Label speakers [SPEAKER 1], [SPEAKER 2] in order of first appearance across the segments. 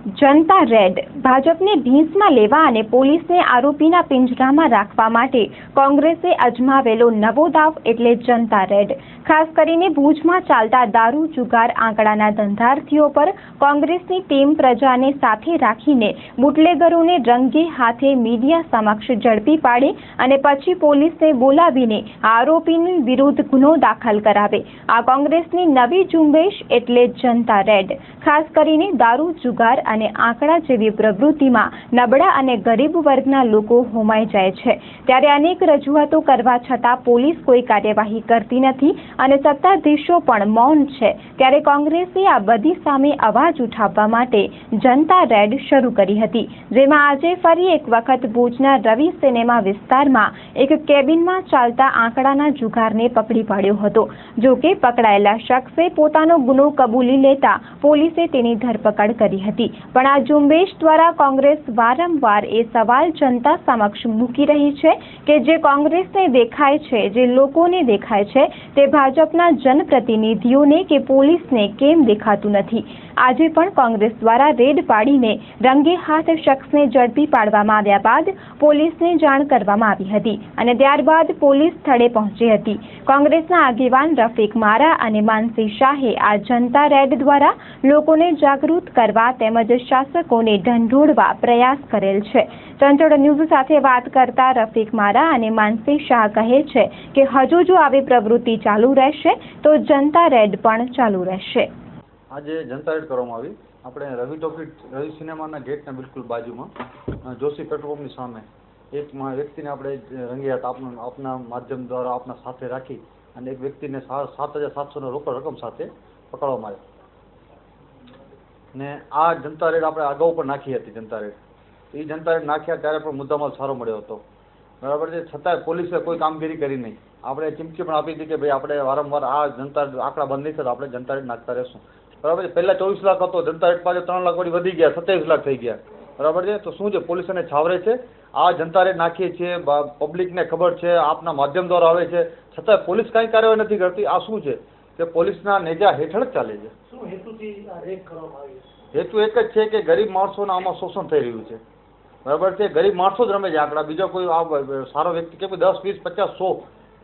[SPEAKER 1] જનતા red ભાજપને ભીંસમાં લેવા અને પોલીસને આરોપીના પિંજરામાં રાખવા માટે કોંગ્રેસે અજમાવેલો નવો દાવ એટલે જનતા રેડ। ખાસ કરીને ભુજમાં ચાલતા દારૂ જુગાર આંકડાના ધંધાર્થીઓ પર કોંગ્રેસની ટીમ પ્રજાને સાથે રાખીને બુટલેગરોને રંગે હાથે મીડિયા સમક્ષ ઝડપી પાડે અને પછી પોલીસને બોલાવીને આરોપીની વિરુદ્ધ ગુનો દાખલ કરાવે। આ કોંગ્રેસની નવી ઝુંબેશ એટલે જનતા રેડ। ખાસ કરીને દારૂ જુગાર અને આંકડા જેવી પ્રવૃત્તિમાં નબળા અને ગરીબ વર્ગના લોકો હોમાઈ જાય છે, ત્યારે અનેક રજૂઆતો કરવા છતાં પોલીસ કોઈ કાર્યવાહી કરતી નથી અને સત્તાધીશો પણ મૌન છે। ત્યારે કોંગ્રેસે આ બધી સામે અવાજ ઉઠાવવા માટે જનતા રેડ શરૂ કરી હતી, જેમાં આજે ફરી એક વખત ભુજના રવિ સિનેમા વિસ્તારમાં એક કેબિનમાં ચાલતા આંકડાના જુગારને પકડી પાડ્યો હતો। જો કે પકડાયેલા શખ્સે પોતાનો ગુનો કબૂલી લેતા પોલીસે તેની ધરપકડ કરી હતી। પણ આ ઝુંબેશ દ્વારા કોંગ્રેસ વારંવાર એ સવાલ જનતા સમક્ષ મૂકી રહી છે કે જે કોંગ્રેસને દેખાય છે, જે લોકોને દેખાય છે, તે ભાજપના જનપ્રતિનિધિઓને કે પોલીસને કેમ દેખાતું નથી। આજે પણ કોંગ્રેસ દ્વારા રેડ પાડીને રંગે હાથ શખ્સને ઝડપી પાડવામાં આવ્યા બાદ પોલીસને જાણ કરવામાં આવી હતી અને ત્યારબાદ પોલીસ સ્થળે પહોંચી હતી। કોંગ્રેસના આગેવાન રફીક મારા અને માનસી શાહે આ જનતા રેડ દ્વારા લોકોને જાગૃત કરવા તેમજ શાસકોને ઢંઢોળવા પ્રયાસ કરેલ છે। ચંચળ ન્યૂઝ સાથે વાત કરતા રફીક મારા અને માનસી શાહ કહે છે કે હજુ જો આવી પ્રવૃત્તિ ચાલુ રહેશે તો જનતા રેડ પણ ચાલુ રહેશે।
[SPEAKER 2] આજે જનતા રેડ કરવામાં આવી। આપણે રવિ સિનેમાના ગેટના બિલકુલ બાજુમાં જોશી પેટ્રોલ પંપની સામે એક વ્યક્તિને આપણે રંગે હાથ આપના માધ્યમ દ્વારા આપના સાથે રાખી અને એક વ્યક્તિને 7,700 રોકડ રકમ સાથે પકડવામાં આવ્યો ને આ જનતા રેડ આપણે અગાઉ પણ નાખી હતી। જનતા રેડ જનતા રેડ નાખ્યા ત્યારે પણ મુદ્દામાલ સારો મળ્યો હતો, બરાબર છે, છતાં પોલીસે કોઈ કામગીરી કરી નહીં। આપણે ચીમકી પણ આપી હતી કે ભાઈ આપણે વારંવાર આ જનતા આંકડા બંધ નહીં થતા આપણે જનતા રેડ નાખતા રહેશું, બરાબર છે। પહેલા 24 લાખ હતો, જનતા રેડ પાસે 3 લાખ વળી વધી ગયા, 27 લાખ થઈ ગયા, બરાબર છે। તો શું છે, પોલીસ એને છાવરે છે। આ જનતા રેડ નાખીએ છીએ, પબ્લિકને ખબર છે, આપના માધ્યમ દ્વારા આવે છે, છતાં પોલીસ કાંઈ કાર્યવાહી નથી કરતી। આ શું છે કે પોલીસના નેજા હેઠળ જ ચાલે છે।
[SPEAKER 3] શું હેતુથી આ રેડ કરવામાં આવી?
[SPEAKER 2] હેતુ એક જ છે કે ગરીબ માણસોના આમાં શોષણ થઈ રહ્યું છે, બરાબર છે। ગરીબ માણસો જ રમે છે આંકડા, બીજો કોઈ સારો વ્યક્તિ કે 10, 20, 50, 100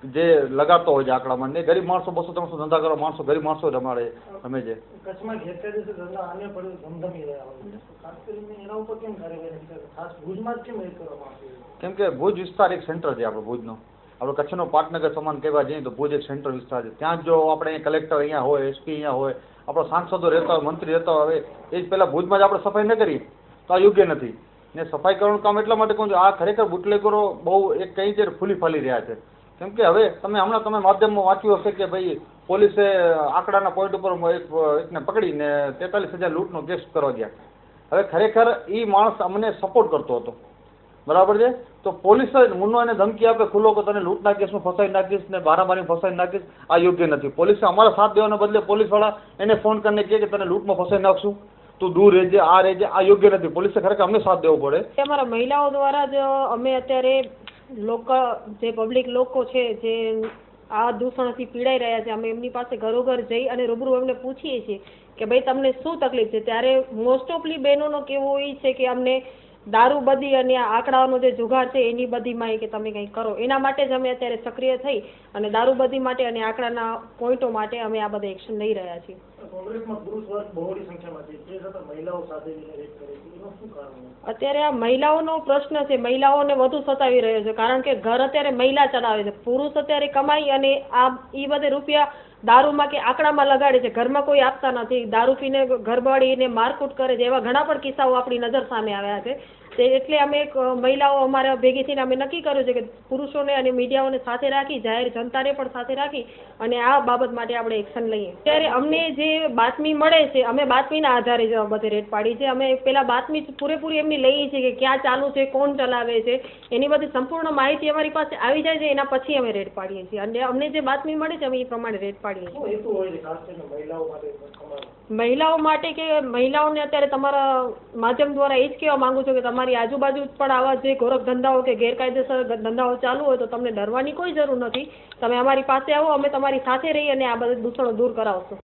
[SPEAKER 2] જે લગાડતો હોય છે આંકડામાં, ને ગરીબ માણસો 200-300 ધંધા કરવા માણસો ગરીબ માણસો રમે છે।
[SPEAKER 3] કચ્છમાં ગેરકાયદેસર ધંધા આને પણ ધમધમી રહ્યા હોય, ખાસ કરીને એના ઉપર કેમ કાર્યવાહી નથી? ખાસ ભુજમાં જ કેમ રેડ કરવામાં આવી?
[SPEAKER 2] કેમ કે ભુજ વિસ્તાર એક સેન્ટર છે આપણો ભુજનો, આપણે કચ્છનો પાટનગર સમાન કહેવા જઈએ તો ભુજ એક સેન્ટ્રલ વિસ્તાર છે। ત્યાં જો આપણે કલેક્ટર અહીંયા હોય, એસપી અહીંયા હોય, આપણા સાંસદો રહેતા હોય, મંત્રી રહેતા હોય, એ જ પહેલાં ભુજમાં જ આપણે સફાઈ ન કરીએ તો આ યોગ્ય નથી ને। સફાઈ કરવાનું કામ એટલા માટે કહું છું, આ ખરેખર બુટલેગરો બહુ એક કઈ છે ફૂલી ફાલી રહ્યા છે। કેમ કે હવે તમે માધ્યમમાં વાંચ્યું હશે કે ભાઈ પોલીસે આંકડાના પોઈન્ટ ઉપર એકને પકડીને 43,000 લૂંટનો કેસ કરવા ગયા। હવે ખરેખર એ માણસ અમને સપોર્ટ કરતો હતો, બરાબર છે, તો પોલીસ મુન્નો એને ધમકી આપે ખુલ્લો કે તને લૂંટના કેસમાં ફસાઈ નાખીશ ને બારાબારી ફસાઈ નાખીશ, આ યોગ્ય નથી। પોલીસે અમારા સાથ દેવાના બદલે પોલીસવાળા એને ફોન કરીને કહે કે તને લૂંટમાં ફસાઈ નાખશું, તું દૂર રહેજે, આ રહેજે, આ યોગ્ય નથી। પોલીસે ખરેખર અમને સાથ દેવો પડે।
[SPEAKER 4] અમારા મહિલાઓ દ્વારા જ અમે અત્યારે જે પબ્લિક લોકો છે જે આ દૂષણથી પીડાઈ રહ્યા છે, અમે એમની પાસે ઘરોઘર જઈ અને રૂબરૂ એમને પૂછીએ છીએ કે ભાઈ તમને શું તકલીફ છે। ત્યારે મોસ્ટ ઓફલી બહેનોનો કહેવું એ છે કે અમને દારૂ બધી અને આંકડાઓનો જે જુગાર છે એની બધીમાં કે તમે કંઈક કરો, એના માટે જ અમે અત્યારે સક્રિય થઈ અને દારૂ બધી માટે અને આંકડાના પોઈન્ટો માટે અમે આ બધા એક્શન લઈ રહ્યા છીએ।
[SPEAKER 3] કોંગ્રેસમાં પુરુષ વર્ગ બહોળી સંખ્યામાં છે, તે છતાં મહિલાઓ સાથે રેડ કરે છે, એનું શું કારણ?
[SPEAKER 4] અત્યારે આ મહિલાઓનો પ્રશ્ન છે, મહિલાઓને વધુ સતાવી રહ્યો છે, કારણ કે ઘર અત્યારે મહિલા ચલાવે છે, પુરુષ અત્યારે કમાઈ અને એ બધે રૂપિયા દારૂમાં કે આંકડામાં લગાડે છે, ઘરમાં કોઈ આપતા નથી, દારૂ પીને ઘર બાળીને મારકૂટ કરે છે, એવા ઘણા પણ કિસ્સાઓ આપણી નજર સામે આવ્યા છે। એટલે અમે મહિલાઓ અમારા ભેગી થઈને અમે નક્કી કર્યું છે કે પુરુષોને અને મીડિયાઓને સાથે રાખી, જાહેર જનતાને પણ સાથે રાખી અને આ બાબત માટે આપણે એક્શન લઈએ। ત્યારે અમને જે બાતમી મળે છે, અમે બાતમીના આધારે જ બધે રેડ પાડી છે। અમે પેલા બાતમી પૂરેપૂરી એમની લઈએ છીએ કે ક્યાં ચાલુ છે, કોણ ચલાવે છે, એની બધી સંપૂર્ણ માહિતી અમારી પાસે આવી જાય છે, એના પછી અમે રેડ પાડીએ છીએ અને અમને જે બાતમી મળે છે અમે એ પ્રમાણે રેડ પાડીએ છીએ। મહિલાઓ માટે કે મહિલાઓને અત્યારે તમારા માધ્યમ દ્વારા એ જ કહેવા માંગુ છું કે તમારી આજુબાજુ પણ આવા જે ગોરખ ધંધાઓ કે ગેરકાયદેસર ધંધાઓ ચાલુ હોય તો તમને ડરવાની કોઈ જરૂર નથી। તમે અમારી પાસે આવો, અમે તમારી સાથે રહી અને આ બધા દૂષણો દૂર કરાવશું।